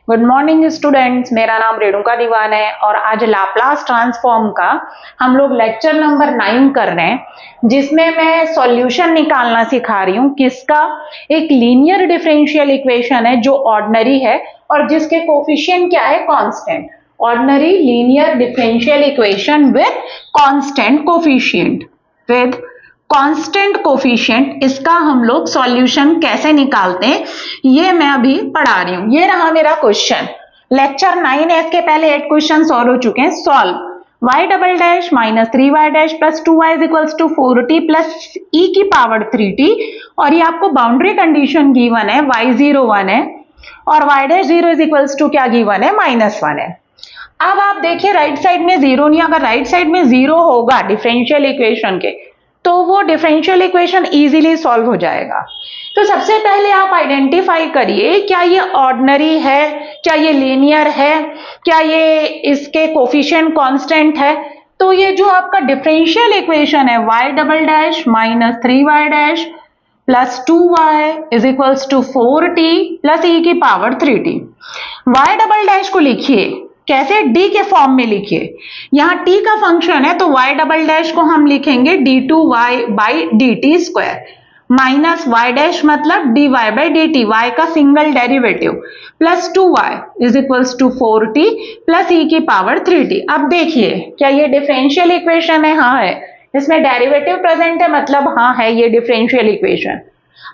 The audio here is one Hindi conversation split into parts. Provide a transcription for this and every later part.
गुड मॉर्निंग स्टूडेंट्स, मेरा नाम रेणुका दीवान है और आज लाप्लास ट्रांसफॉर्म का हम लोग लेक्चर नंबर 9 कर रहे हैं, जिसमें मैं सॉल्यूशन निकालना सिखा रही हूँ। किसका? एक लीनियर डिफरेंशियल इक्वेशन है जो ऑर्डिनरी है और जिसके कोफिशिएंट क्या है? Constant. Ordinary linear differential equation with constant coefficient, with constant coefficient. इसका हम लोग सॉल्यूशन कैसे निकालते हैं ये मैं अभी पढ़ा रही हूं। ये रहा मेरा क्वेश्चन। लेक्चर 9 है, इसके पहले 8 क्वेश्चन सॉल्व हो चुके हैं। Solve y double dash minus 3y dash plus 2y is equals to 4t plus e की पावर 3t, और ये आपको बाउंड्री कंडीशन गिवन है, y01 है और y dash 0 is equals to क्या गिवन है? -1 है। अब आप देखिए राइट साइड में जीरो नहीं, अगर राइट साइड में जीरो होगा डिफरेंशियल इक्वेशन के तो वो डिफरेंशियल इक्वेशन इजीली सॉल्व हो जाएगा। तो सबसे पहले आप आइडेंटिफाई करिए, क्या ये ऑर्डिनरी है, क्या ये लीनियर है, क्या ये इसके कोफिशिएंट कांस्टेंट है। तो ये जो आपका डिफरेंशियल इक्वेशन है y double dash minus 3y dash plus 2y is equals to 4t plus e की power 3t। y double dash को लिखिए कैसे? d के फॉर्म में लिखिए। यहाँ t का फंक्शन है तो y डबल डैश को हम लिखेंगे d2y by dt square minus y dash मतलब dy बाई dt, y का single derivative, plus 2y is equals to 4t plus e की पावर 3t। अब देखिए क्या ये डिफरेंशियल इक्वेशन है? हाँ है। इसमें डेरिवेटिव प्रेजेंट है, मतलब हाँ है ये डिफरेंशियल इक्वेशन।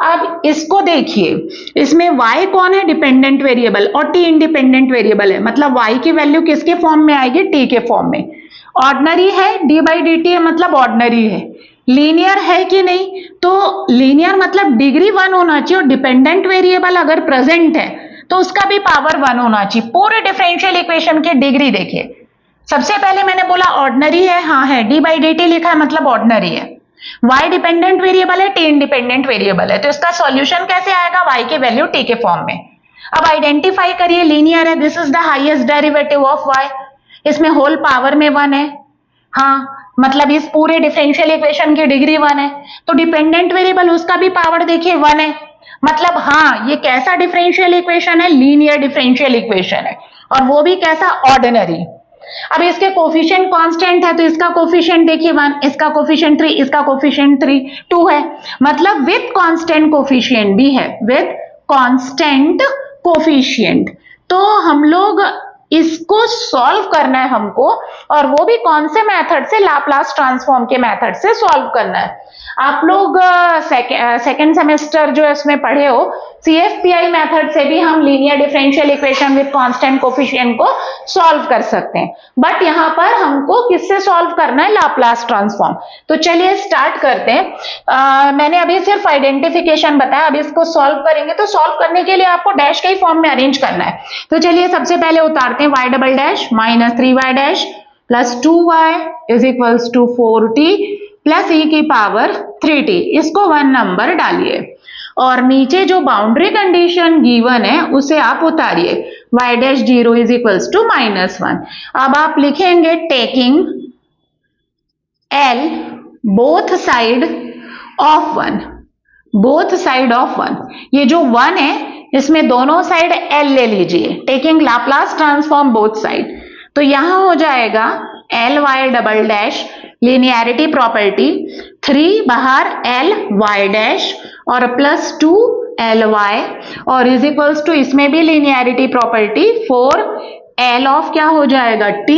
अब इसको देखिए, इसमें y कौन है? डिपेंडेंट वेरिएबल, और t इंडिपेंडेंट वेरिएबल है, मतलब y की वैल्यू किसके फॉर्म में आएगी? t के फॉर्म में। ऑर्डिनरी है, d बाई dt है, मतलब ऑर्डिनरी है। लीनियर है कि नहीं? तो लीनियर मतलब डिग्री 1 होना चाहिए, और डिपेंडेंट वेरिएबल अगर प्रेजेंट है तो उसका भी पावर 1 होना चाहिए। पूरे डिफरेंशियल इक्वेशन के डिग्री देखिए। सबसे पहले मैंने बोला ऑर्डिनरी है, हाँ है, d बाई dt लिखा है मतलब ऑर्डिनरी है। y डिपेंडेंट वेरिएबल है, t इंडिपेंडेंट वेरिएबल है, तो इसका सॉल्यूशन कैसे आएगा? y की वैल्यू t के फॉर्म में। अब आइडेंटिफाई करिए, लीनियर है, this is the highest derivative of y, इसमें होल पावर में 1 है, हाँ मतलब इस पूरे डिफरेंशियल इक्वेशन की डिग्री 1 है। तो डिपेंडेंट वेरिएबल उसका भी पावर देखिए 1 है, मतलब हाँ ये कैसा डिफरेंशियल इक्वेशन है? लीनियर डिफरेंशियल इक्वेशन है, और वो भी कैसा? ऑर्डिनरी। अब इसके कोफिशिएंट कांस्टेंट है तो इसका कोफिशिएंट देखिए 1, इसका कोफिशिएंट 3, इसका कोफिशिएंट 2 है, मतलब विद कांस्टेंट कोफिशिएंट भी है, विद कांस्टेंट कोफिशिएंट। तो हम लोग इसको सॉल्व करना है हमको, और वो भी कौन से मेथड से? लाप्लास ट्रांसफॉर्म के मेथड से सॉल्व करना है। आप लोग सेकेंड सेमेस्टर जो इसमें पढ़े हो, CFPI मेथड से भी हम linear differential equation with constant coefficient को सॉल्व कर सकते हैं, बट यहाँ पर हमको किससे सॉल्व करना है? Laplace transform. तो चलिए स्टार्ट करते हैं। मैंने अभी सिर्फ आइडेंटिफिकेशन बताया, अब इसको सॉल्व करेंगे। तो सॉल्व करने के लिए आपको डैश के ही फॉर्म में अरेंज करना है। तो चलिए सबसे पहले उतारते हैं, y double dash minus 3y dash plus 2y is equals to 4t plus e की पावर 3t, इसको 1 नंबर डालिए और नीचे जो बाउंड्री कंडीशन गिवन है उसे आप उतारिए, y dash 0 is equals to -1। अब आप लिखेंगे taking l both side of 1, both side of 1। ये जो 1 है इसमें दोनों साइड l ले लीजिए, taking Laplace transform both side. तो यहां हो जाएगा ly double dash, linearity property 3 बाहर ly डैश और प्लस 2 ly, और इज इक्वल्स टू इसमें भी लीनियरिटी प्रॉपर्टी 4 l ऑफ क्या हो जाएगा? t,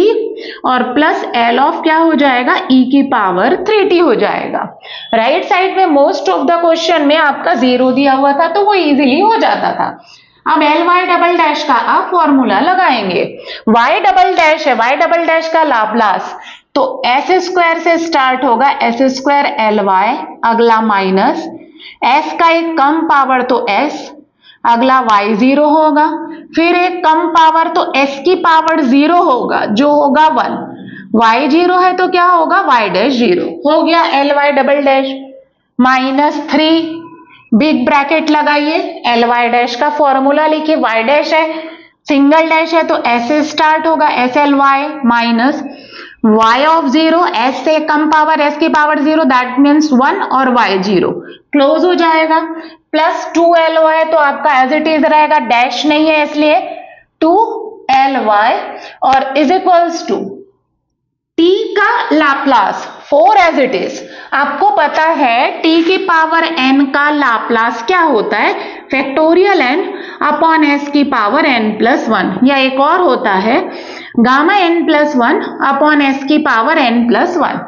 और प्लस l ऑफ क्या हो जाएगा? e की पावर 3t हो जाएगा। राइट साइड में मोस्ट ऑफ द क्वेश्चन में आपका 0 दिया हुआ था तो वो इजीली हो जाता था। अब ly डबल डैश का आप फॉर्मूला लगाएंगे, y डबल डैश है, y डबल डैश का लाप्लास तो s स्क्वायर से स्टार्ट होगा, s स्क्वायर ly, अगला माइनस s का एक कम पावर तो s, अगला y0 होगा, फिर एक कम पावर तो s की पावर 0 होगा जो होगा 1, y0 है तो क्या होगा? y डैश 0 हो गया, ly double dash -3 big bracket लगाइए, ly डैश का फॉर्मूला लिखिए, y डैश है, सिंगल डैश है तो s से स्टार्ट होगा, sly minus y of 0, s से कम पावर s की पावर 0 दैट मीन्स 1 और y0 क्लोज हो जाएगा, प्लस 2ly तो आपका एज इट इज रहेगा, डैश नहीं है इसलिए 2ly और इज इक्वल्स टू t का लाप्लास 4 एज इट इज। आपको पता है t की पावर n का लाप्लास क्या होता है, फैक्टोरियल n अपॉन s की पावर n प्लस 1, या एक और होता है gamma n plus 1 upon s की पावर n प्लस 1।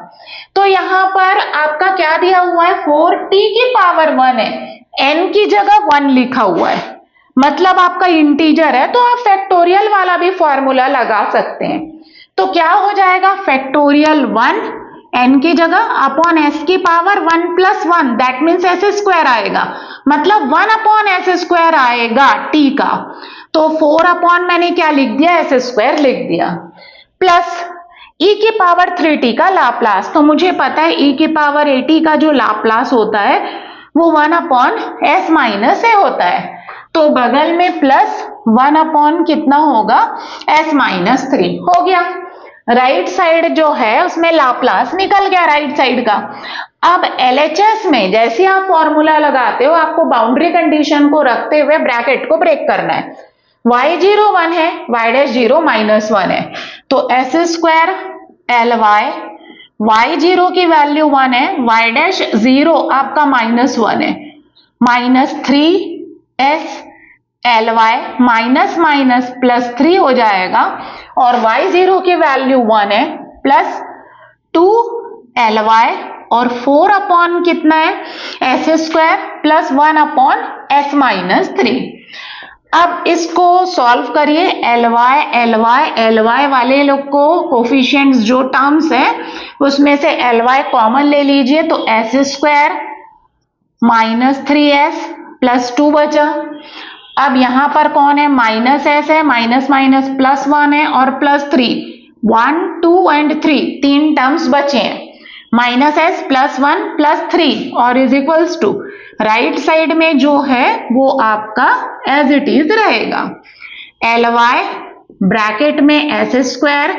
तो यहां पर आपका क्या दिया हुआ है, 4t की पावर 1 है, n की जगह 1 लिखा हुआ है, मतलब आपका इंटीजर है, तो आप फैक्टोरियल वाला भी फॉर्मूला लगा सकते हैं। तो क्या हो जाएगा, फैक्टोरियल 1 n की जगह अपॉन s की power 1 plus 1, that means S square आएगा, मतलब 1 अपॉन एस स्क्वायर आएगा t का। तो 4 अपॉन मैंने क्या लिख दिया, एस स्क्वायर लिख दिया, प्लस e की पावर 3t का लाप्लास। तो मुझे पता है e की पावर 8t का जो लाप्लास होता है वो 1 अपॉन s माइनस a होता है, तो बगल में प्लस 1 अपॉन कितना होगा, s माइनस 3 हो गया। राइट साइड जो है उसमें लाप्लास निकल गया राइट साइड का। अब LHS में जैसे आप फॉर्मूला लगाते हो, आपको बाउंड्री कंडीशन को रखते हुए ब्रैकेट को ब्रेक करना है। y0 1 है, y'0 माइनस 1 है, तो एस स्क्वायर ly, y0 की वैल्यू 1 है, y'0 आपका माइनस 1 है, minus 3s ly minus minus plus 3 हो जाएगा, और y0 की वैल्यू 1 है, प्लस 2ly और 4 अपॉन कितना है, S square plus 1 upon s minus 3। अब इसको सॉल्व करिए, ly वाले लोग को कोफिशिएंट्स जो टर्म्स है उसमें से ly कॉमन ले लीजिए, तो S square minus 3s plus 2 बचा। अब यहां पर कौन है, माइनस s है, माइनस माइनस प्लस 1 है और प्लस 3, 1 2 एंड 3 तीन टर्म्स बचे हैं, माइनस s प्लस 1 प्लस 3 और is equals to right side में जो है वो आपका एज इट इज रहेगा, ly ब्रैकेट में s square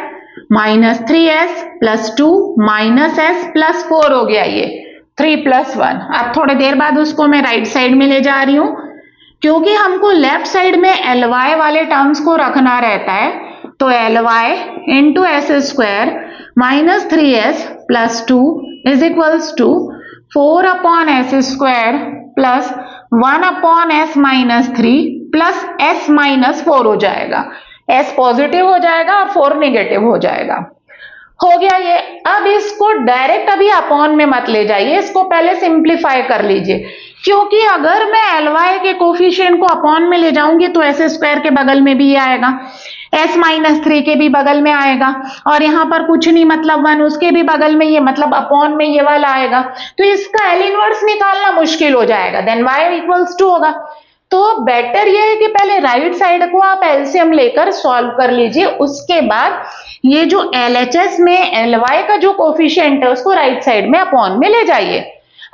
minus 3s plus 2 minus s plus 4 हो गया, ये 3 प्लस 1। अब थोड़ी देर बाद उसको मैं राइट साइड में ले जा रही हूं, क्योंकि हमको लेफ्ट साइड में ly वाले टर्म्स को रखना रहता है, तो ly into s square minus 3s plus 2 is equals to 4 upon s square plus 1 upon s minus 3 plus s minus 4 हो जाएगा, s पॉजिटिव हो जाएगा और 4 नेगेटिव हो जाएगा। हो गया ये। अब इसको डायरेक्ट अभी अपॉन में मत ले जाइए, इसको पहले सिंप्लीफाई कर लीजिए, क्योंकि अगर मैं ly के कोफिशिएंट को अपॉन में ले जाऊंगी तो एस स्क्वायर के बगल में भी आएगा, s माइनस 3 के भी बगल में आएगा, और यहाँ पर कुछ नहीं मतलब 1 उसके भी बगल में, ये मतलब अपॉन में ये वाला आएगा, तो इसका एल इनवर्स निकालना मुश्किल हो जाएगा, देन y इक्वल्स 2 होगा। तो बेटर ये है कि पहले राइट साइड को आप एलसीएम लेकर सॉल्व कर लीजिए, उसके बाद ये जो LHS में ly का जो कोफिशिएंट है उसको राइट साइड में अपॉन में ले जाइए।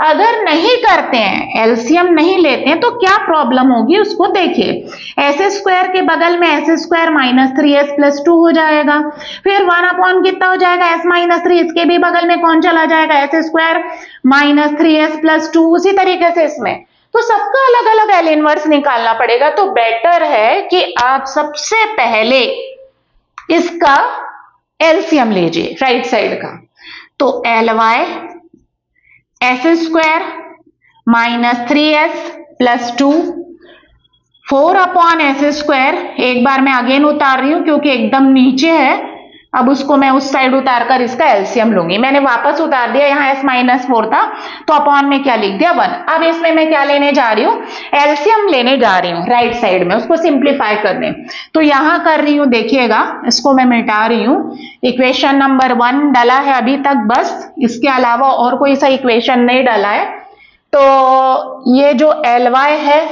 अगर नहीं करते हैं, एलसीएम नहीं लेते हैं, तो क्या प्रॉब्लम होगी उसको देखिए। एस स्क्वायर के बगल में s square minus 3s plus 2 हो जाएगा, फिर 1 अपॉन कितना हो जाएगा, s माइनस 3, इसके भी बगल में कौन चला जाएगा, S square minus 3s plus 2। उसी तरीके से इसमें तो सबका अलग अलग एल इनवर्स निकालना पड़ेगा, तो बेटर है कि आप सबसे पहले इसका एलसीएम लीजिए राइट साइड का। तो ly S square minus 3s plus 2 4 upon s square, एक बार मैं अगेन उतार रही हूं क्योंकि एकदम नीचे है, अब उसको मैं उस साइड उतार कर इसका एलसीएम लूंगी। मैंने वापस उतार दिया, यहाँ s माइनस 4 था तो अपॉन में क्या लिख दिया 1। अब इसमें मैं क्या लेने जा रही हूँ, एलसीएम लेने जा रही हूँ राइट साइड में, उसको सिंप्लीफाई करने। तो यहाँ कर रही हूँ, देखिएगा इसको मैं मिटा रही हूँ। इक्वेशन नंबर 1 डला है अभी तक, बस इसके अलावा और कोई सा इक्वेशन नहीं डला है। तो ये जो ly है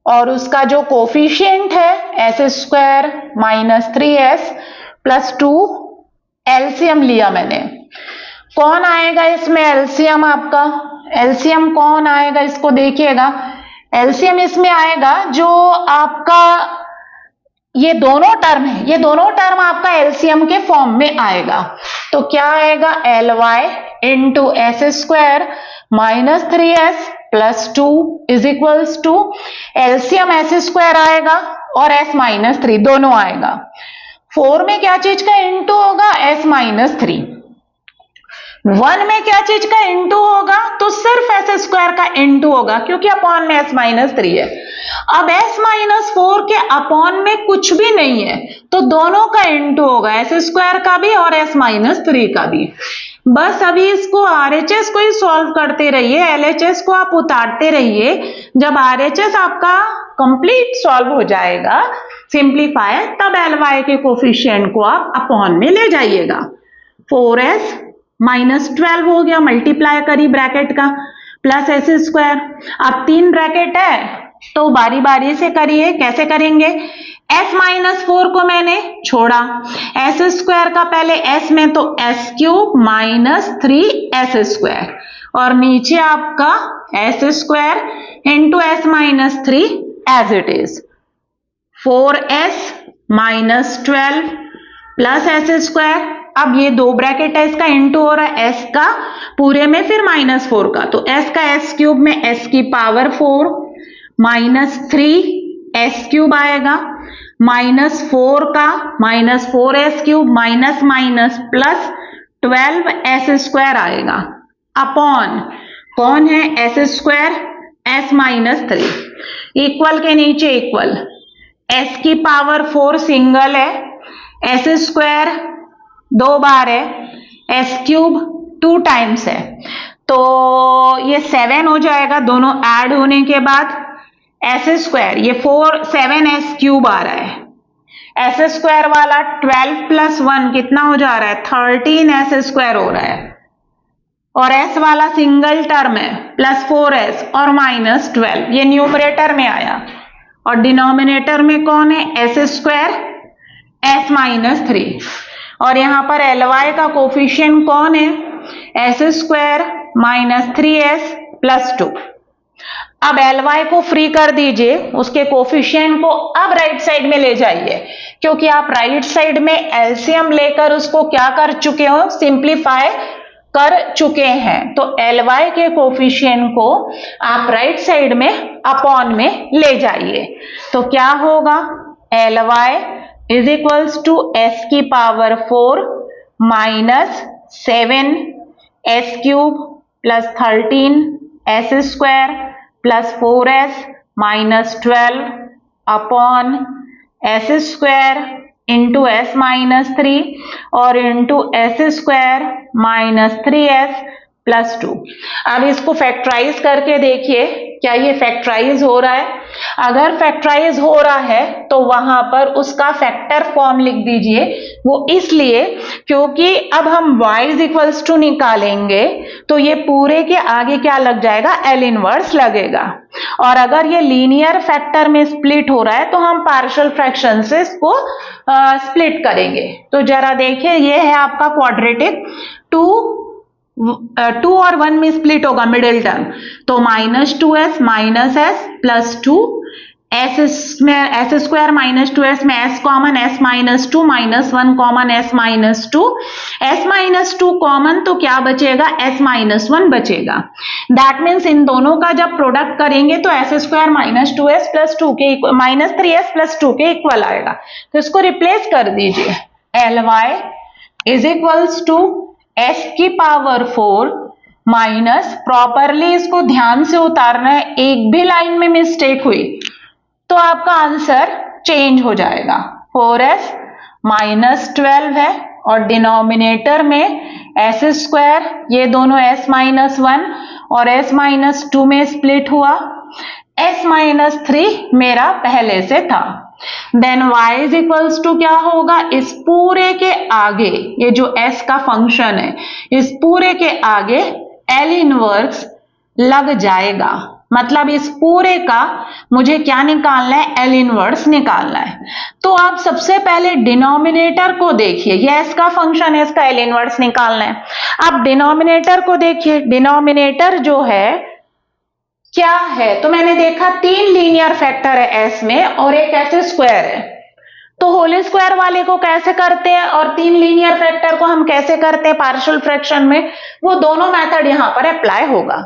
और उसका जो कोफिशिएंट है S square minus 3s plus 2, LCM लिया मैंने। कौन आएगा इसमें एलसीएम, आपका एलसीएम कौन आएगा इसको देखिएगा। एलसीएम इसमें आएगा जो आपका ये दोनों टर्म है, ये दोनों टर्म आपका एलसीएम के फॉर्म में आएगा। तो क्या आएगा, ly into s square minus 3s plus 2 is equals to LCM s square आएगा और एस माइनस 3 दोनों आएगा। 4 में क्या चीज का इनटू होगा? S minus 3। 1 में क्या चीज का इनटू होगा? तो सिर्फ एस स्क्वायर का इनटू होगा क्योंकि अपॉन में एस माइनस 3 है। अब एस माइनस 4 के अपॉन में कुछ भी नहीं है तो दोनों का इनटू होगा, एस स्क्वायर का भी और एस माइनस 3 का भी। बस अभी इसको आरएचएस को ही सॉल्व करते रहिए, एलएचएस को आप उतारते रहिए। जब आरएचएस आपका कंप्लीट सॉल्व हो जाएगा सिंप्लीफाई, तब एलवाई के कोफिशिएंट को आप अपॉन में ले जाइएगा। 4s माइनस 12 हो गया, मल्टीप्लाई करी ब्रैकेट का, प्लस एस स्क्वायर। अब 3 ब्रैकेट है तो बारी बारी से करिए। कैसे करेंगे? s माइनस 4 को मैंने छोड़ा, एस स्क्वायर का पहले s में तो s cube minus 3s square, और नीचे आपका s square into s minus 3 as it is. 4s minus 12 plus s square. अब ये 2 ब्रैकेट है, इसका इंटू हो रहा है s का पूरे में फिर माइनस 4 का, तो s का s क्यूब में s की पावर 4 माइनस 3 s क्यूब आएगा, माइनस 4 का minus 4s cube minus minus plus 12s square आएगा, अपॉन कौन है? s square s minus 3, equal के नीचे इक्वल, s की पावर 4 सिंगल है, s स्क्वायर 2 बार है, s क्यूब 2 टाइम्स है, तो ये 7 हो जाएगा दोनों ऐड होने के बाद। एस स्क्वायर ये 7s क्यूब आ रहा है, एस स्क्वायर वाला 12 प्लस 1 कितना हो जा रहा है? 13s स्क्वायर हो रहा है, और s वाला सिंगल टर्म है प्लस 4s और माइनस 12, ये न्यूमरेटर में आया, और डिनोमिनेटर में कौन है? एस स्क्वायर s माइनस 3, और यहां पर एलवाई का कोफिशिएंट कौन है? S square minus 3s plus 2। अब एलवाई को फ्री कर दीजिए, उसके कोफिशिएंट को अब राइट साइड में ले जाइए, क्योंकि आप राइट साइड में एलसीएम लेकर उसको क्या कर चुके हो? सिंप्लीफाई कर चुके हैं। तो एलवाई के कोफिशिएंट को आप राइट साइड में अपॉन में ले जाइए, तो क्या होगा? एलवाई इज इक्वल्स टू एस की power 4 minus 7s cube plus 13s square plus 4s minus 12 upon s square into s minus 3 और into s square minus 3s plus 2। अब इसको फैक्टराइज करके देखिए, क्या ये फैक्टराइज हो रहा है? अगर फैक्टराइज हो रहा है तो वहां पर उसका फैक्टर फॉर्म लिख दीजिए। वो इसलिए क्योंकि अब हम y इज इक्वल्स टू निकालेंगे तो ये पूरे के आगे क्या लग जाएगा? L इनवर्स लगेगा, और अगर ये लीनियर फैक्टर में स्प्लिट हो रहा है तो हम पार्शियल फ्रैक्शन से इसको स्प्लिट करेंगे। तो जरा देखिए, ये है आपका क्वाड्रेटिक, 2 और 1 में स्प्लिट होगा मिडिल टर्म, तो minus 2s minus s plus 2 s में s स्क्वायर माइनस 2s में s common, s minus 2 minus 1 common, s minus 2, s minus 2 common, तो क्या बचेगा? s माइनस 1 बचेगा। दैट मीन्स इन दोनों का जब प्रोडक्ट करेंगे तो s square minus 2s plus 2 के माइनस 3s प्लस 2 के इक्वल आएगा, तो इसको रिप्लेस कर दीजिए। ly is equals to s की पावर 4 माइनस, प्रॉपरली इसको ध्यान से उतारना है, एक भी लाइन में मिस्टेक हुई तो आपका आंसर चेंज हो जाएगा। 4s माइनस 12 है और डिनोमिनेटर में s स्क्वायर, ये दोनों s माइनस 1 और s माइनस 2 में स्प्लिट हुआ, s माइनस 3 मेरा पहले से था। Then y is equals to क्या होगा? इस पूरे के आगे, ये जो s का फंक्शन है, इस पूरे के आगे L इनवर्स लग जाएगा। मतलब इस पूरे का मुझे क्या निकालना है? L इनवर्स निकालना है। तो आप सबसे पहले डिनोमिनेटर को देखिए, ये s का फंक्शन है, इसका L इनवर्स निकालना है। अब डिनोमिनेटर को देखिए, डिनोमिनेटर जो है क्या है? तो मैंने देखा 3 लीनियर फैक्टर है s में और एक s स्क्वायर है, तो होल स्क्वायर वाले को कैसे करते हैं और 3 लीनियर फैक्टर को हम कैसे करते हैं पार्शियल फ्रैक्शन में, वो दोनों मेथड यहां पर अप्लाई होगा।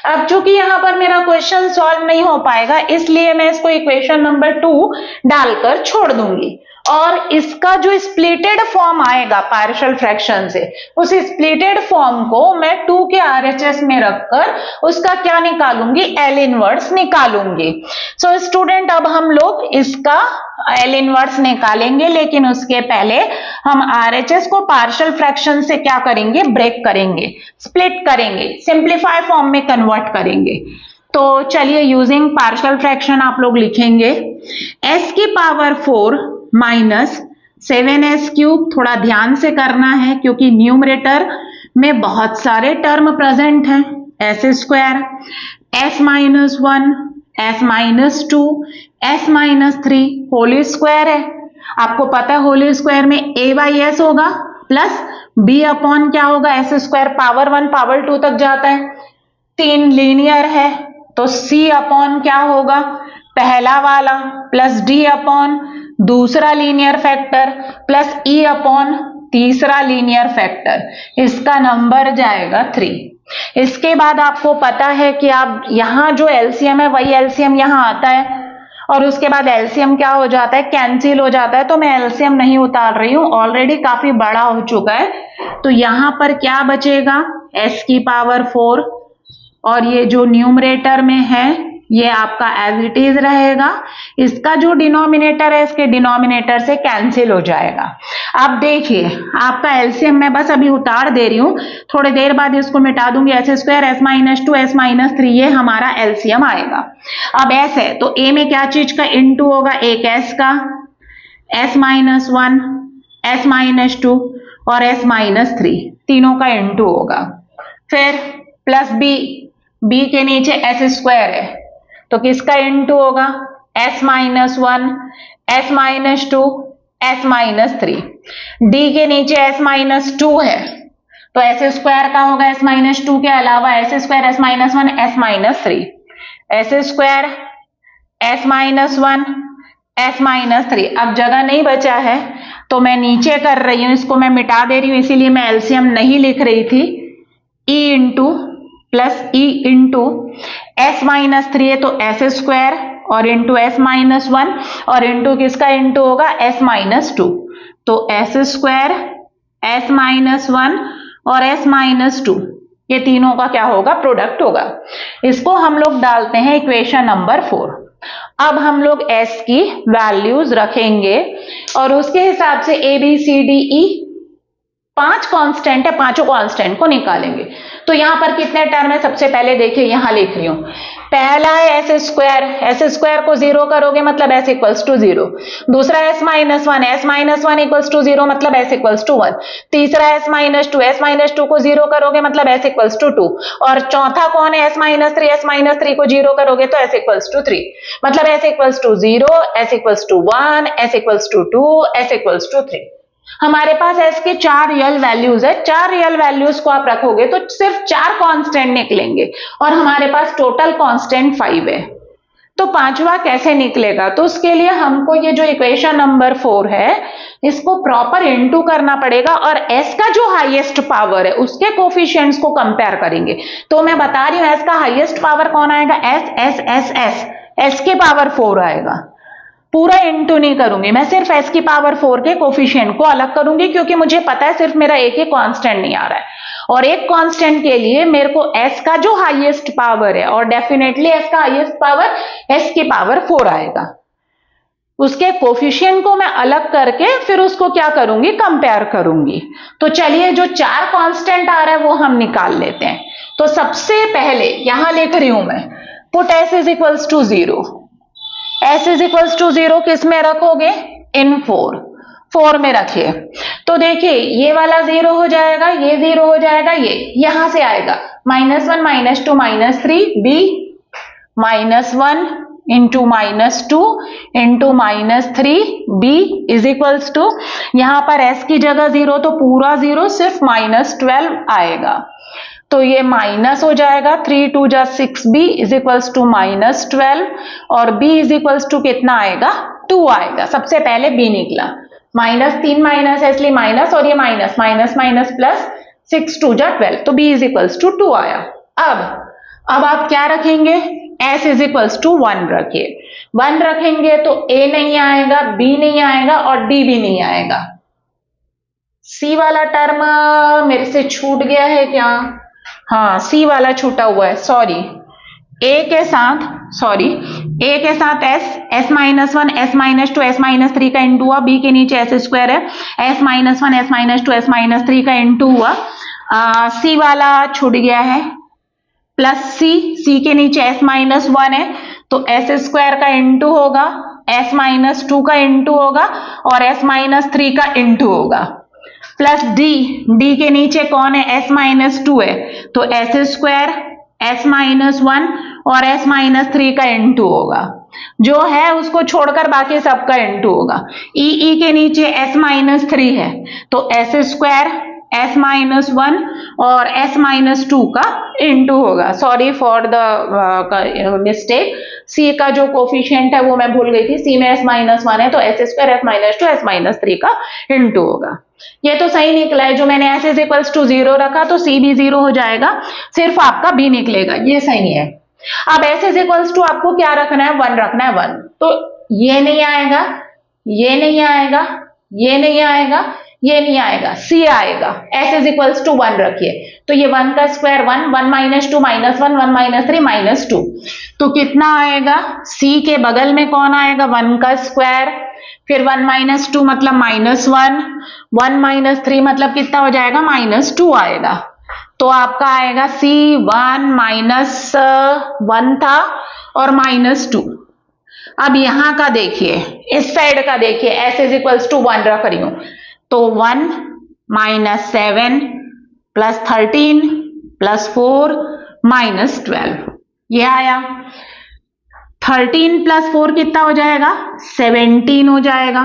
अब चूंकि यहां पर मेरा क्वेश्चन सॉल्व नहीं हो पाएगा, इसलिए मैं इसको इक्वेशन नंबर 2 डालकर छोड़ दूंगी और इसका जो स्प्लिटेड फॉर्म आएगा पार्शियल फ्रैक्शन से, उस स्प्लिटेड फॉर्म को मैं 2 के आरएचएस में रखकर उसका क्या निकालूंगी, एल इनवर्स निकालूंगी। सो स्टूडेंट, अब हम लोग इसका एल इनवर्स निकालेंगे, लेकिन उसके पहले हम आरएचएस को पार्शियल फ्रैक्शन से क्या करेंगे, ब्रेक करेंगे, स्प्लिट करेंगे, सिंप्लीफाई फॉर्म में कन्वर्ट करेंगे। तो चलिए यूजिंग पार्शियल फ्रैक्शन आप लोग लिखेंगे s की पावर 4 माइनस 7s क्यूब। थोड़ा ध्यान से करना है क्योंकि न्यूमरेटर में बहुत सारे टर्म प्रेजेंट हैं, s square, s minus 1, s minus 2, s minus 3 whole square है। आपको पता है होल स्क्वायर में a बाई एस होगा प्लस b अपॉन क्या होगा, एस स्क्वायर पावर 1 पावर 2 तक जाता है, 3 लीनियर है तो c अपॉन क्या होगा, पहला वाला प्लस d अपॉन दूसरा linear factor plus e upon तीसरा लीनियर फैक्टर, इसका नंबर जाएगा 3। इसके बाद आपको पता है कि आप यहां जो एलसीएम है वही एलसीएम यहां आता है और उसके बाद एलसीएम क्या हो जाता है, कैंसिल हो जाता है। तो मैं एलसीएम नहीं उतार रही हूं, ऑलरेडी काफी बड़ा हो चुका है। तो यहां पर क्या बचेगा, s की पावर 4 और ये जो न्यूमरेटर में है ये आपका एज इट इज रहेगा। इसका जो डिनोमिनेटर है इसके डिनोमिनेटर से कैंसिल हो जाएगा। अब देखिए आपका एलसीएम मैं बस अभी उतार दे रही हूं, थोड़ी देर बाद इसको मिटा दूंगी, S square, S minus 2, S minus 3, ये हमारा एलसीएम आएगा। अब एस है तो ए में क्या चीज का इनटू होगा, एक एस का, एस माइनस 1, एस माइनस 2 और एस माइनस 3, तीनों का इनटू होगा। फिर प्लस बी, बी के नीचे एस स्क्वायर है तो किसका इनटू होगा, s minus 1, s minus 2, s minus 3। d के नीचे s माइनस 2 है तो s स्क्वायर का होगा s माइनस 2 के अलावा s square, s minus 1, s minus 3, s square, s minus 1, s minus 3। अब जगह नहीं बचा है तो मैं नीचे कर रही हूं, इसको मैं मिटा दे रही हूं, इसीलिए मैं एलसीएम नहीं लिख रही थी। e into plus E into s minus 3 है तो एस स्क्वायर और इंटू एस माइनस 1 और इंटू किसका इंटू होगा, एस माइनस 2। तो एस स्क्वायर, एस माइनस 1 और एस माइनस 2, ये तीनों का क्या होगा, प्रोडक्ट होगा। इसको हम लोग डालते हैं इक्वेशन नंबर 4। अब हम लोग s की वैल्यूज रखेंगे और उसके हिसाब से A B C D E 5 constant है, पांचों कांस्टेंट को निकालेंगे। तो यहां पर कितने टर्म है, सबसे पहले देखिए यहां लिख रही हूं, पहला है एस स्क्वायर, एस स्क्वायर को 0 करोगे मतलब एस इक्वल्स टू 0। दूसरा s minus 1, s minus 1 equals to 0 मतलब एस इक्वल्स टू 1। तीसरा एस माइनस 2, एस माइनस 2 को 0 करोगे मतलब एस इक्वल्स टू 2। और चौथा कौन है, एस माइनस 3, एस माइनस 3 को 0 करोगे तो एस इक्वल्स टू 3 मतलब s equals to 0, s equals to 1, s equals to 2, s equals to 3। हमारे पास s के 4 रियल वैल्यूज है, 4 रियल वैल्यूज को आप रखोगे तो सिर्फ 4 कांस्टेंट निकलेंगे और हमारे पास टोटल कांस्टेंट 5 है। तो पांचवा कैसे निकलेगा, तो उसके लिए हमको ये जो इक्वेशन नंबर 4 है इसको प्रॉपर इनटू करना पड़ेगा और s का जो हाईएस्ट पावर है उसके कोफिशिएंट्स को कंपेयर करेंगे। तो मैं बता रही हूं s का हाईएस्ट पावर कौन आएगा, s के पावर 4 आएगा। पूरा इनटू नहीं करूंगी मैं, सिर्फ s की पावर 4 के कोफिशिएंट को अलग करूंगी क्योंकि मुझे पता है सिर्फ मेरा एक ही कांस्टेंट नहीं आ रहा है और एक कांस्टेंट के लिए मेरे को s का जो हाईएस्ट पावर है और डेफिनेटली s का हाईएस्ट पावर s की पावर 4 आएगा, उसके कोफिशिएंट को मैं अलग करके फिर उसको क्या करूंगी, कंपेयर करूंगी। तो चलिए जो 4 कांस्टेंट आ रहा है वो हम निकाल लेते हैं। तो सबसे पहले यहां लिख रही हूं मैं, put s is equals to 0, s is equals to 0 किस में रखोगे, इन 4 में रखिए। तो देखिए ये वाला 0 हो जाएगा, ये 0 हो जाएगा, ये यहां से आएगा -1, -2, -3, b -1 into -2 into -3 b is equals to, यहां पर s की जगह 0 तो पूरा 0, सिर्फ -12 आएगा। तो ये माइनस हो जाएगा, 3 2 जा 6b इज इक्वल्स टू -12 और b इज इक्वल्स टू कितना आएगा, 2 आएगा। सबसे पहले b निकला, -3 माइनस है इसलिए माइनस, और ये माइनस माइनस माइनस प्लस, 6 2 जा 12, तो b इज इक्वल्स टू 2 आया। अब आप क्या रखेंगे, s इज इक्वल्स टू 1 रखिए। 1 रखेंगे तो a नहीं आएगा, b नहीं आएगा और d भी नहीं आएगा। c वाला टर्म मेरे से छूट गया है क्या? हाँ, c वाला छूटा हुआ है, सॉरी। a के साथ s minus 1, s minus 2, s minus 3 का इंटू हुआ, b के नीचे s स्क्वायर है, s minus 1, s minus 2, s minus 3 का इंटू हुआ। c वाला छूट गया है, प्लस c के नीचे s माइनस 1 है तो s स्क्वायर का इंटू होगा, s माइनस 2 का इंटू होगा और s माइनस 3 का इंटू होगा, प्लस d के नीचे कौन है, s माइनस 2 है तो s स्क्वायर, s माइनस 1 और s माइनस 3 का इंटू होगा, जो है उसको छोड़कर बाकी सबका इंटू होगा। e के नीचे s माइनस 3 है तो s स्क्वायर, s माइनस 1 और s माइनस 2 का इंटू होगा। Sorry for the mistake, c का जो कोफिशिएंट है वो मैं भूल गई थी, c में s माइनस 1 है तो s square, s minus 2, s minus 3 का इंटू होगा। ये तो सही निकला है, जो मैंने s इज इक्वल्स टू 0 रखा तो c भी 0 हो जाएगा, सिर्फ आपका b निकलेगा, ये सही है। अब s इज इक्वल्स टू आपको क्या रखना है, 1 रखना है, 1, तो ये नहीं आएगा, ये नहीं आएगा, ये नहीं आएगा, ये नहीं आएगा, c आएगा। s इज इक्वल्स टू 1 रखिए तो ये 1 का square 1, 1 minus 2 minus 1, 1 minus 3 minus 2, तो कितना आएगा, c के बगल में कौन आएगा, 1 का स्क्वायर, फिर 1 माइनस 2 मतलब माइनस 1, 1 माइनस 3 मतलब कितना हो जाएगा, माइनस 2 आएगा। तो आपका आएगा c 1 माइनस 1 था और माइनस 2। अब यहां का देखिए, इस साइड का देखिए, s इज इक्वल्स टू 1 रख रही हूं तो 1 माइनस 7 प्लस 13 प्लस 4 माइनस 12, ये आया। 13 प्लस 4 कितना हो जाएगा, 17 हो जाएगा,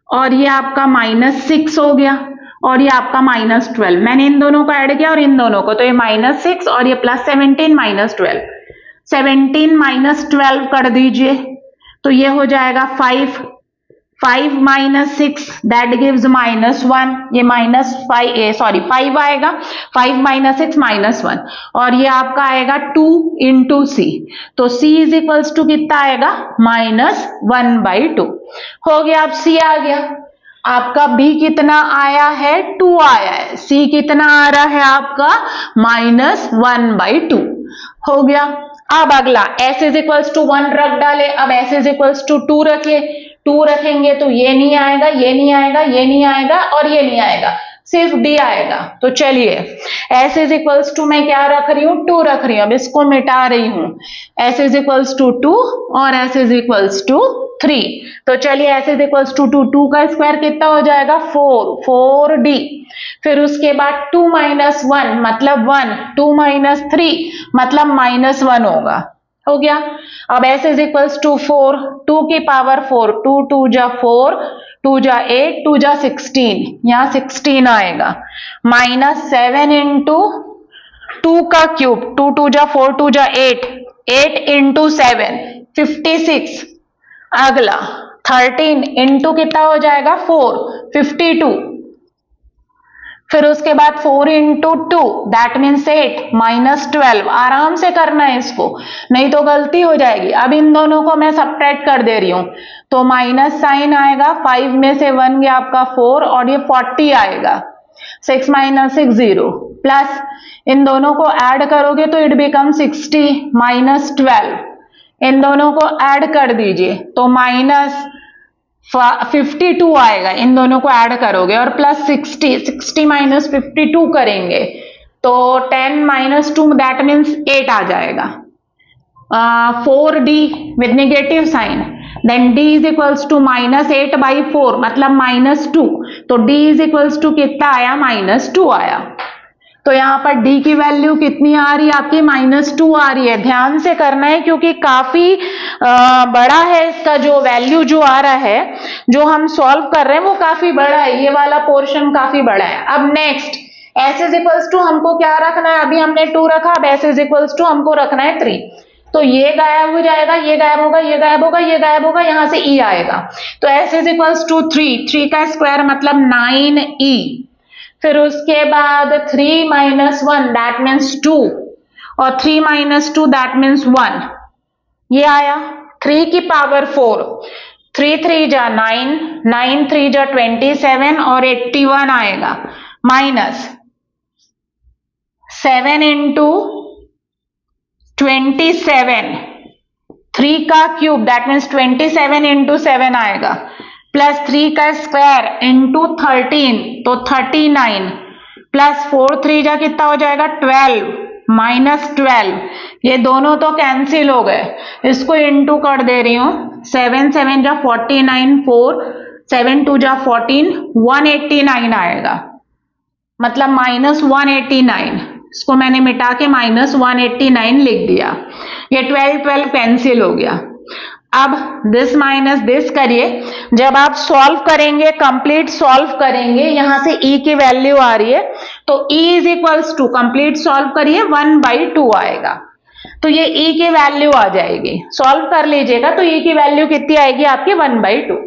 और ये आपका माइनस 6 हो गया, और ये आपका माइनस 12। मैंने इन दोनों को ऐड किया और इन दोनों को, तो ये माइनस 6 और ये प्लस 17 माइनस 12, 17 माइनस 12 कर दीजिए तो ये हो जाएगा 5, 5 माइनस 6 दैट गिव्स माइनस 1, ये माइनस 5 आएगा, 5 माइनस 6 माइनस 1, और ये आपका आएगा 2 इंटू सी, तो c इज इक्वल्स टू कितना आएगा, माइनस 1/2 हो गया। अब c आ गया, आपका b कितना आया है, 2 आया है, c कितना आ रहा है आपका, माइनस 1/2 हो गया। अब अगला s इज इक्वल्स टू 1 रख डाले, अब s इज इक्वल्स टू 2 रखिए, 2 रखेंगे तो ये नहीं आएगा, ये नहीं आएगा, ये नहीं आएगा और ये नहीं आएगा, सिर्फ d आएगा। तो चलिए s इज इक्वल्स टू मैं क्या रख रही हूँ, 2 रख रही हूँ, अब इसको मिटा रही हूँ, s इज इक्वल्स टू 2 और s इज इक्वल्स टू 3, तो चलिए s इज इक्वल्स टू 2 का स्क्वायर कितना हो जाएगा, 4d, फिर उसके बाद 2 माइनस 1 मतलब 1, 2 माइनस 3 मतलब माइनस 1 होगा, हो गया। अब s इज इक्वल्स टू 4, 2 की पावर 4, 2 2 जा 4, 2 जा 8, 2 जा 16, यहाँ 16 आएगा, माइनस 7 इंटू 2 का क्यूब, 2 2 जा 4, 2 जा 8, 8 इंटू 7 56, अगला 13 इंटू कितना हो जाएगा, 4 52, फिर उसके बाद 4 इंटू 2 दैट मीन्स 8 माइनस 12, आराम से करना है इसको, नहीं तो गलती हो जाएगी। अब इन दोनों को मैं सबट्रैक्ट कर दे रही हूं तो माइनस साइन आएगा, 5 में से 1 गया आपका 4 और ये 40 आएगा, 6 माइनस 6 0, प्लस इन दोनों को ऐड करोगे तो इट बिकम 60 माइनस 12, इन दोनों को ऐड कर दीजिए तो माइनस 52 आएगा, इन दोनों को ऐड करोगे, और प्लस 60 माइनस 52 करेंगे तो 10 माइनस 2 दैट मीन्स 8 आ जाएगा। 4d with negative sign, then d is equals to minus 8/4 मतलब माइनस 2, तो d इज इक्वल्स टू कितना आया, माइनस 2 आया। तो यहाँ पर d की वैल्यू कितनी आ रही है आपकी, माइनस 2 आ रही है। ध्यान से करना है क्योंकि काफी बड़ा है इसका जो वैल्यू जो आ रहा है, जो हम सॉल्व कर रहे हैं वो काफी बड़ा है, ये वाला पोर्शन काफी बड़ा है। अब next s is equals to हमको क्या रखना है, अभी हमने 2 रखा, अब s इज इक्वल्स टू हमको रखना है 3। तो ये गायब हो जाएगा, ये गायब होगा, ये गायब होगा, ये गायब होगा, यहां से e आएगा। तो s इज इक्वल्स टू 3 का स्क्वायर मतलब 9e। फिर उसके बाद 3 माइनस 1 दैट मीन्स 2 और 3 माइनस 2 दैट मीन्स 1। ये आया 3 की पावर 4, 3 3 जा 9, 9 3 जा 27 और 81 आएगा माइनस 7 इंटू 27, 3 का क्यूब दैट मीन्स 27 इंटू 7 आएगा प्लस 3 का स्क्वायर इंटू 13 तो 39 प्लस 4 3 जा कितना हो जाएगा 12 माइनस 12। ये दोनों तो कैंसिल हो गए, इसको इंटू कर दे रही हूं 7 7 जा 49, 4 7 2 जा 14, 189 आएगा मतलब माइनस 189। इसको मैंने मिटा के माइनस 189 लिख दिया। ये 12 12 कैंसिल हो गया। अब दिस माइनस दिस करिए, जब आप सॉल्व करेंगे कंप्लीट सॉल्व करेंगे यहां से e की वैल्यू आ रही है तो e is equals to complete solve करिए 1/2 आएगा। तो ये e की वैल्यू आ जाएगी, सॉल्व कर लीजिएगा तो e की वैल्यू कितनी आएगी आपकी 1/2।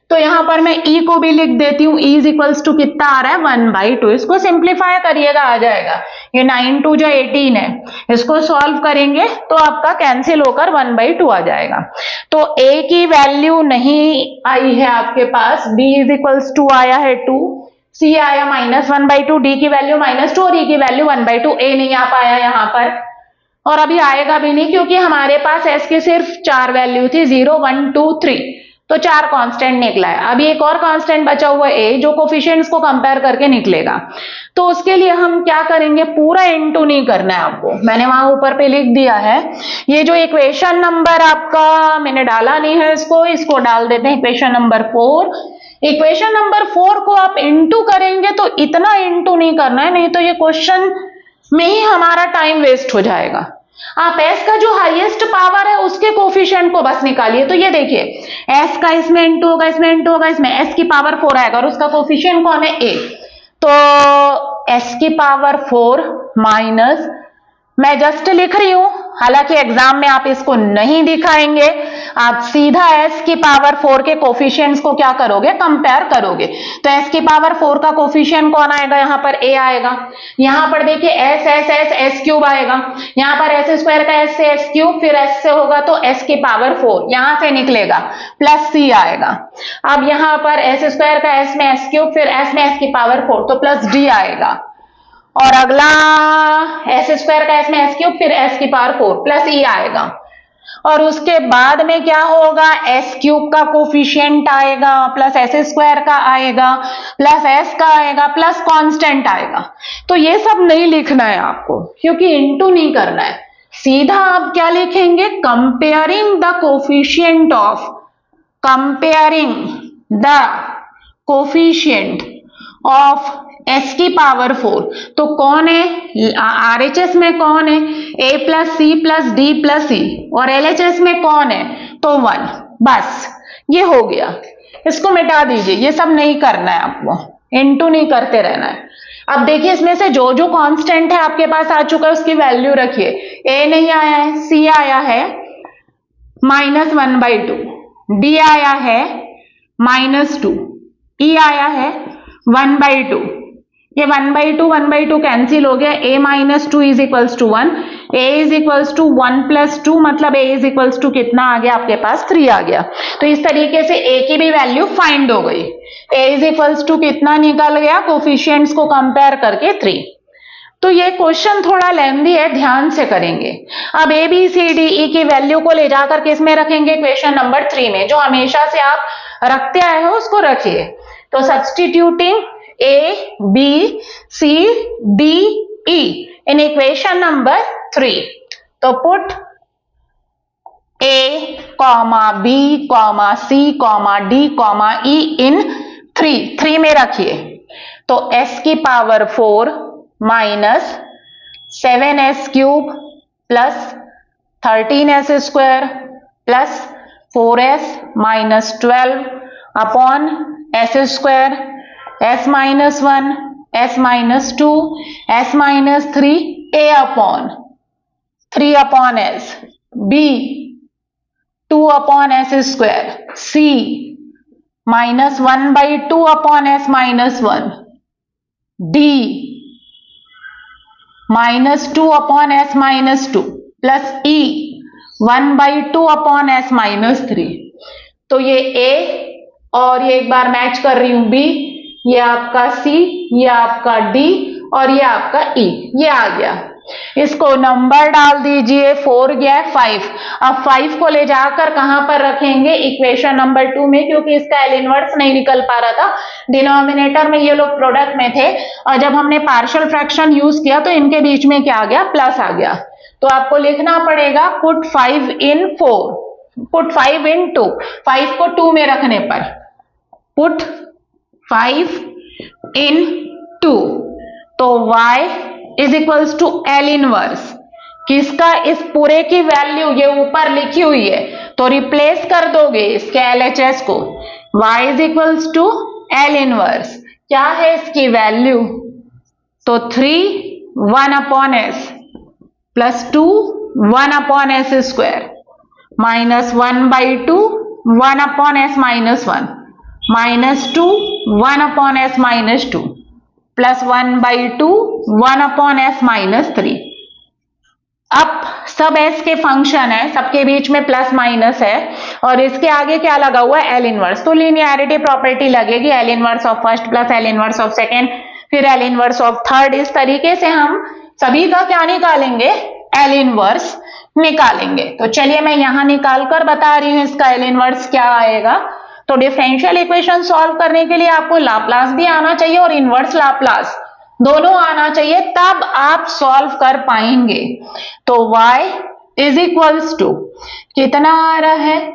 तो यहां पर मैं e को भी लिख देती हूं, e इज इक्वल्स टू कितना आ रहा है 1/2। इसको सिंप्लीफाई करिएगा आ जाएगा, ये 9 2 जो 18 है, इसको सॉल्व करेंगे तो आपका कैंसिल होकर 1/2 आ जाएगा। तो a की वैल्यू नहीं आई है आपके पास, b इज इक्वल्स टू आया है 2, c आया माइनस 1/2, d की वैल्यू -2 और e की वैल्यू 1/2। a नहीं आ पाया यहां पर और अभी आएगा भी नहीं क्योंकि हमारे पास s की सिर्फ 4 वैल्यू थी 0 1 2 3, तो 4 कांस्टेंट निकला है। अभी एक और कांस्टेंट बचा हुआ है a जो कोफिशिएंट्स को कंपेयर करके निकलेगा। तो उसके लिए हम क्या करेंगे, पूरा इनटू नहीं करना है आपको, मैंने वहां ऊपर पे लिख दिया है। ये जो इक्वेशन नंबर आपका मैंने डाला नहीं है, इसको डाल देते हैं इक्वेशन नंबर 4। इक्वेशन नंबर 4 को आप इनटू करेंगे तो इतना इनटू नहीं करना है, नहीं तो ये क्वेश्चन में ही हमारा टाइम वेस्ट हो जाएगा। आप s का जो हाईएस्ट पावर है उसके कोफिशिएंट को बस निकालिए। तो ये देखिए s का इसमें इंटू होगा, इसमें इंटू होगा, इसमें s की पावर 4 आएगा और उसका कोफिशिएंट कौन है a। तो s की पावर 4 माइनस, मैं जस्ट लिख रही हूं, हालांकि एग्जाम में आप इसको नहीं दिखाएंगे, आप सीधा s की पावर 4 के कोफिशिएंट्स को क्या करोगे, कंपेयर करोगे। तो s की पावर 4 का कोफिशिएंट कौन आएगा, यहां पर a आएगा। यहां पर देखिए s s s s cube आएगा, यहां पर s स्क्वायर का s से s क्यूब, फिर s से होगा तो s की पावर 4 यहां से निकलेगा प्लस c आएगा। अब यहां पर s स्क्वायर का s में s क्यूब, फिर s में s की पावर 4 तो प्लस d आएगा। और अगला s स्क्वायर का s में s क्यूब, फिर s की पावर 4 प्लस e आएगा। और उसके बाद में क्या होगा, s क्यूब का कोफिशिएंट आएगा प्लस s स्क्वायर का आएगा प्लस s का आएगा प्लस कांस्टेंट आएगा। तो ये सब नहीं लिखना है आपको क्योंकि इनटू नहीं करना है, सीधा आप क्या लिखेंगे, comparing the coefficient of s की पावर 4। तो कौन है, RHS में कौन है, a plus C plus D plus E, और LHS में कौन है तो 1। बस ये हो गया, इसको मिटा दीजिए, ये सब नहीं करना है आपको, इनटू नहीं करते रहना है। अब देखिए इसमें से जो जो कांस्टेंट है आपके पास आ चुका है उसकी वैल्यू रखिए। a नहीं आया है, c आया है -1/2, d आया है -2, e आया है 1/2। ये 1/2 कैंसिल हो गया, a -2 is equals to 1, a is equals to 1 + 2 मतलब a इज इक्वल्स टू कितना आ गया आपके पास 3 आ गया। तो इस तरीके से a की भी वैल्यू फाइंड हो गई। a इज इक्वल्स टू कितना निकल गया, कोफिशिएंट्स को कंपेयर करके 3। तो ये क्वेश्चन थोड़ा लेंथी है, ध्यान से करेंगे। अब a b c d e की वैल्यू को ले जाकर किस में रखेंगे, क्वेश्चन नंबर 3 में, जो हमेशा से आप रखते आए हो उसको रखिए। तो substituting a b c d e in equation number 3, तो put a, b, c, d, e in 3 में रखिए। तो s की power 4 minus 7s cube plus 13s square plus 4s minus 12 upon s square, s minus 1, s minus 2, s minus 3, a upon 3 upon s। B 2/s², C -1/2/s-1, D -2/s-2 plus E 1/2/s-3। तो ये A और ये एक बार मैच कर रही हूं B, ये आपका C, ये आपका D और ये आपका E, ये आ गया। इसको नंबर डाल दीजिए, 4 गया 5। अब 5 को ले जाकर कहां पर रखेंगे? इक्वेशन नंबर 2 में, क्योंकि इसका एल इनवर्स नहीं निकल पा रहा था। डिनोमिनेटर में ये लोग प्रोडक्ट में थे और जब हमने पार्शियल फ्रैक्शन यूज किया तो इनके बीच में क्या आ गया? प्लस आ गया। तो आपको लिखना पड़ेगा पुट 5 इन 4, पुट 5 इन 2, 5 को 2 में रखने पर पुट 5 इन 2, तो y is equals to L inverse किसका? इस पूरे की वैल्यू ये ऊपर लिखी हुई है तो रिप्लेस कर दोगे इसके LHS को। y is equals to L inverse, क्या है इसकी वैल्यू? तो 3 1/s plus 2 1/s² minus 1/2 1/s-1 minus 2 1/s-2 plus 1/2 1/s-3। अब सब s के फंक्शन है, सबके बीच में प्लस माइनस है और इसके आगे क्या लगा हुआ है? L inverse. तो लीनियरिटी प्रॉपर्टी लगेगी, L inverse of first plus L inverse of second, फिर एल इनवर्स ऑफ थर्ड। इस तरीके से हम सभी का क्या निकालेंगे? एल इनवर्स निकालेंगे। तो चलिए मैं यहां निकाल कर बता रही हूं इसका एल इनवर्स क्या आएगा। तो डिफरेंशियल इक्वेशन सॉल्व करने के लिए आपको लाप्लास भी आना चाहिए और इनवर्स लाप्लास दोनों आना चाहिए, तब आप सॉल्व कर पाएंगे। तो y इज इक्वल्स टू कितना आ रहा है?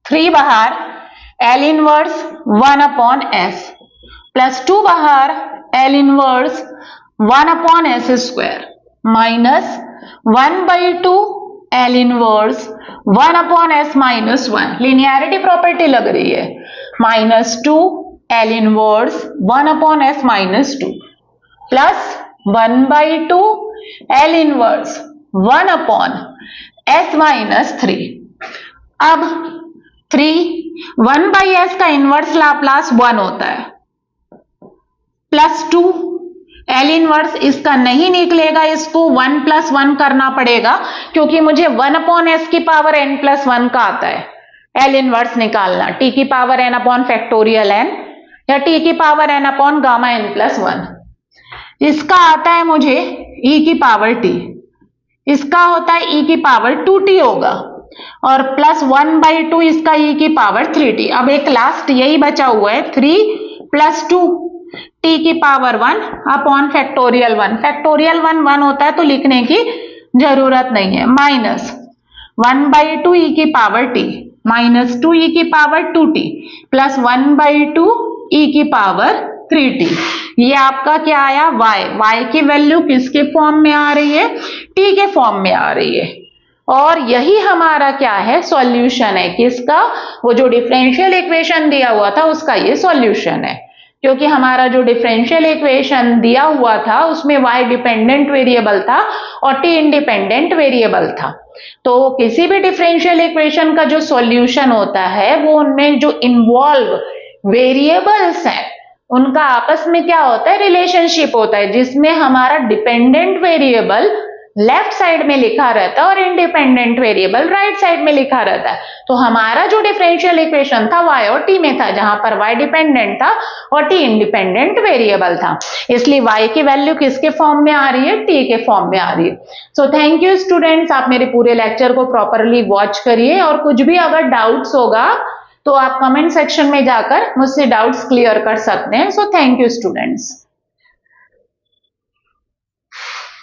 3 बाहर एल इनवर्स 1/s प्लस 2 बाहर L inverse 1/s² minus 1/2 L inverse 1/s-1, linearity property लग रही है, minus 2 L inverse 1/s-2 plus 1/2 L inverse 1/s-3। अब 1/s का इनवर्स लाप्लास 1 होता है, प्लस 2 एल इनवर्स इसका नहीं निकलेगा, इसको 1 + 1 करना पड़ेगा क्योंकि मुझे 1/s की पावर n+1 का आता है एल इनवर्स निकालना, t की पावर n/फैक्टोरियल n या t की पावर n/Γn+1। इसका आता है मुझे e की पावर t, इसका होता है e की पावर 2t होगा और प्लस 1/2 इसका e की पावर 3t। अब एक लास्ट यही बचा हुआ है 3 + 2 t की पावर 1/फैक्टोरियल 1। फैक्टोरियल 1 होता है तो लिखने की जरूरत नहीं है, माइनस 1/2 e की पावर t माइनस 2 e की पावर 2t प्लस 1/2 e की पावर 3t। ये आपका क्या आया? y की वैल्यू किसके फॉर्म में आ रही है? t के फॉर्म में आ रही है और यही हमारा क्या है? सॉल्यूशन है। किसका? वो जो डिफरेंशियल इक्वेशन दिया हुआ था उसका ये सॉल्यूशन है, क्योंकि हमारा जो डिफरेंशियल इक्वेशन दिया हुआ था उसमें y डिपेंडेंट वेरिएबल था और t इंडिपेंडेंट वेरिएबल था। तो किसी भी डिफरेंशियल इक्वेशन का जो सॉल्यूशन होता है वो उनमें जो इन्वॉल्व वेरिएबल्स हैं उनका आपस में क्या होता है? रिलेशनशिप होता है, जिसमें हमारा डिपेंडेंट वेरिएबल लेफ्ट साइड में लिखा रहता है और इंडिपेंडेंट वेरिएबल राइट साइड में लिखा रहता है। तो हमारा जो डिफरेंशियल इक्वेशन था y और t में था, जहां पर y डिपेंडेंट था और t इंडिपेंडेंट वेरिएबल था, इसलिए y की वैल्यू किसके फॉर्म में आ रही है? t के फॉर्म में आ रही है। सो थैंक यू स्टूडेंट्स, आप मेरे पूरे लेक्चर को प्रॉपरली वॉच करिए और कुछ भी अगर डाउट्स होगा तो आप कमेंट सेक्शन में जाकर मुझसे डाउट्स क्लियर कर सकते हैं। So thank you students.